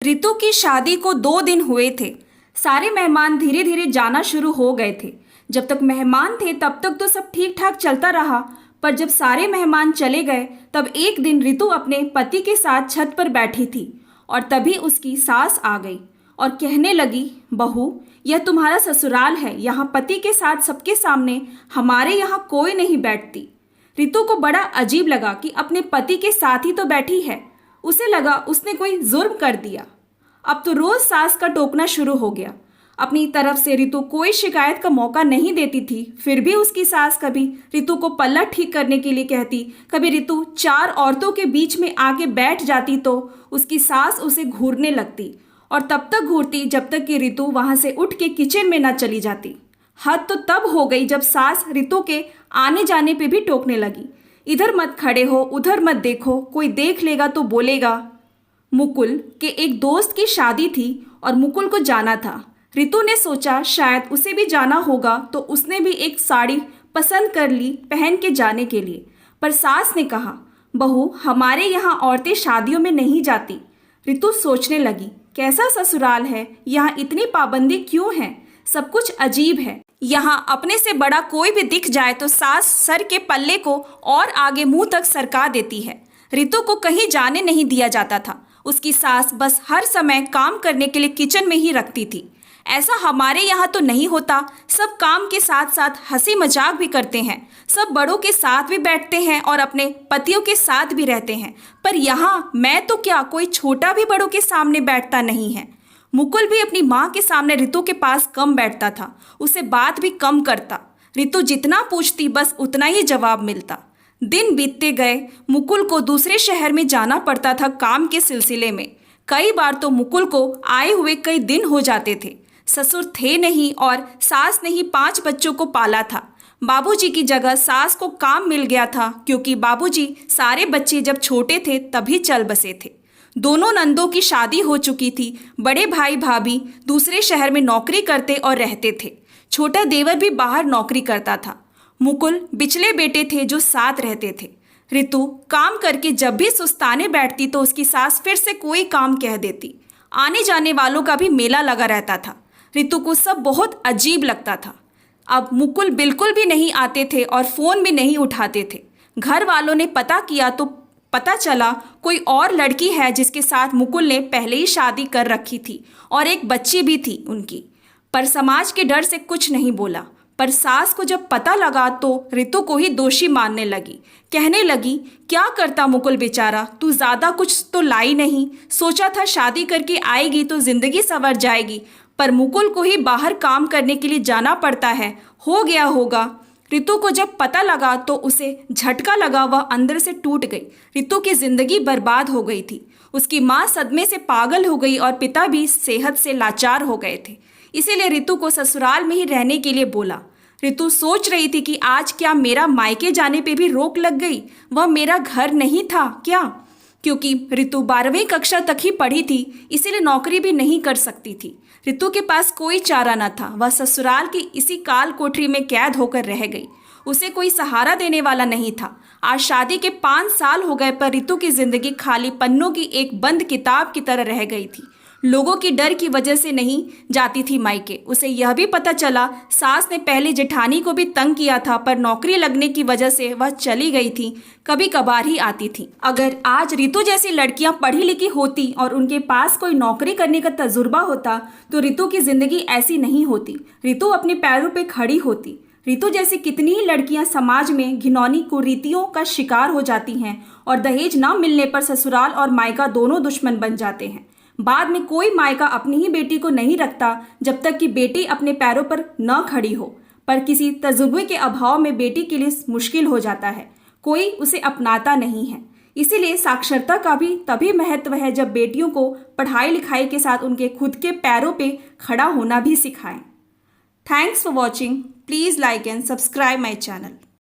रितु की शादी को 2 दिन हुए थे। सारे मेहमान धीरे धीरे जाना शुरू हो गए थे। जब तक मेहमान थे तब तक तो सब ठीक ठाक चलता रहा, पर जब सारे मेहमान चले गए तब एक दिन रितु अपने पति के साथ छत पर बैठी थी और तभी उसकी सास आ गई और कहने लगी, बहू, यह तुम्हारा ससुराल है। यहाँ पति के साथ सबके सामने हमारे यहाँ कोई नहीं बैठती। रितु को बड़ा अजीब लगा कि अपने पति के साथ ही तो बैठी है। उसे लगा उसने कोई जुर्म कर दिया। अब तो रोज सास का टोकना शुरू हो गया। अपनी तरफ से रितु कोई शिकायत का मौका नहीं देती थी, फिर भी उसकी सास कभी रितु को पल्ला ठीक करने के लिए कहती, कभी रितु 4 औरतों के बीच में आके बैठ जाती तो उसकी सास उसे घूरने लगती और तब तक घूरती जब तक कि रितु वहां से उठ के किचन में न चली जाती। हद तो तब हो गई जब सास रितु के आने जाने पे भी टोकने लगी। इधर मत खड़े हो, उधर मत देखो, कोई देख लेगा तो बोलेगा। मुकुल के एक दोस्त की शादी थी और मुकुल को जाना था। रितु ने सोचा शायद उसे भी जाना होगा तो उसने भी एक साड़ी पसंद कर ली पहन के जाने के लिए, पर सास ने कहा, बहू, हमारे यहाँ औरतें शादियों में नहीं जाती। रितु सोचने लगी, कैसा ससुराल है, यहाँ इतनी पाबंदी क्यों है, सब कुछ अजीब है। यहाँ अपने से बड़ा कोई भी दिख जाए तो सास सर के पल्ले को और आगे मुंह तक सरका देती है। रितु को कहीं जाने नहीं दिया जाता था। उसकी सास बस हर समय काम करने के लिए किचन में ही रखती थी। ऐसा हमारे यहाँ तो नहीं होता। सब काम के साथ साथ हंसी मजाक भी करते हैं, सब बड़ों के साथ भी बैठते हैं और अपने पतियों के साथ भी रहते हैं, पर यहाँ मैं तो क्या, कोई छोटा भी बड़ों के सामने बैठता नहीं है। मुकुल भी अपनी माँ के सामने रितु के पास कम बैठता था, उसे बात भी कम करता। रितु जितना पूछती बस उतना ही जवाब मिलता। दिन बीतते गए। मुकुल को दूसरे शहर में जाना पड़ता था काम के सिलसिले में। कई बार तो मुकुल को आए हुए कई दिन हो जाते थे। ससुर थे नहीं और सास ने ही 5 बच्चों को पाला था। बाबूजी की जगह सास को काम मिल गया था, क्योंकि बाबूजी सारे बच्चे जब छोटे थे तभी चल बसे थे। दोनों नंदों की शादी हो चुकी थी। बड़े भाई भाभी दूसरे शहर में नौकरी करते और रहते थे। छोटा देवर भी बाहर नौकरी करता था। मुकुल बिचले बेटे थे जो साथ रहते थे। रितु काम करके जब भी सुस्ताने बैठती तो उसकी सास फिर से कोई काम कह देती। आने जाने वालों का भी मेला लगा रहता था। रितु को सब बहुत अजीब लगता था। अब मुकुल बिल्कुल भी नहीं आते थे और फ़ोन भी नहीं उठाते थे। घर वालों ने पता किया तो पता चला कोई और लड़की है जिसके साथ मुकुल ने पहले ही शादी कर रखी थी और एक बच्ची भी थी उनकी, पर समाज के डर से कुछ नहीं बोला। पर सास को जब पता लगा तो रितु को ही दोषी मानने लगी। कहने लगी, क्या करता मुकुल बेचारा, तू ज़्यादा कुछ तो लाई नहीं, सोचा था शादी करके आएगी तो ज़िंदगी संवर जाएगी, पर मुकुल को ही बाहर काम करने के लिए जाना पड़ता है, हो गया होगा। रितु को जब पता लगा तो उसे झटका लगा, वह अंदर से टूट गई। रितु की जिंदगी बर्बाद हो गई थी। उसकी माँ सदमे से पागल हो गई और पिता भी सेहत से लाचार हो गए थे। इसीलिए रितु को ससुराल में ही रहने के लिए बोला। रितु सोच रही थी कि आज क्या मेरा मायके जाने पे भी रोक लग गई, वह मेरा घर नहीं था क्या? क्योंकि रितु 12वीं कक्षा तक ही पढ़ी थी, इसीलिए नौकरी भी नहीं कर सकती थी। रितु के पास कोई चारा न था। वह ससुराल की इसी काल कोठरी में कैद होकर रह गई। उसे कोई सहारा देने वाला नहीं था। आज शादी के 5 साल हो गए, पर रितु की जिंदगी खाली पन्नों की एक बंद किताब की तरह रह गई थी। लोगों की डर की वजह से नहीं जाती थी मायके। उसे यह भी पता चला सास ने पहले जेठानी को भी तंग किया था, पर नौकरी लगने की वजह से वह चली गई थी, कभी कभार ही आती थी। अगर आज रितु जैसी लड़कियां पढ़ी लिखी होती और उनके पास कोई नौकरी करने का तजुर्बा होता तो रितु की जिंदगी ऐसी नहीं होती। रितु अपने पैरों पर खड़ी होती। रितु जैसी कितनी ही लड़कियां समाज में घिनौनी कुरीतियों का शिकार हो जाती हैं और दहेज न मिलने पर ससुराल और मायका दोनों दुश्मन बन जाते हैं। बाद में कोई मायका अपनी ही बेटी को नहीं रखता जब तक कि बेटी अपने पैरों पर न खड़ी हो, पर किसी तजुर्बे के अभाव में बेटी के लिए मुश्किल हो जाता है, कोई उसे अपनाता नहीं है। इसीलिए साक्षरता का भी तभी महत्व है जब बेटियों को पढ़ाई लिखाई के साथ उनके खुद के पैरों पे खड़ा होना भी सिखाएं। Thanks for watching. Please like and subscribe my channel.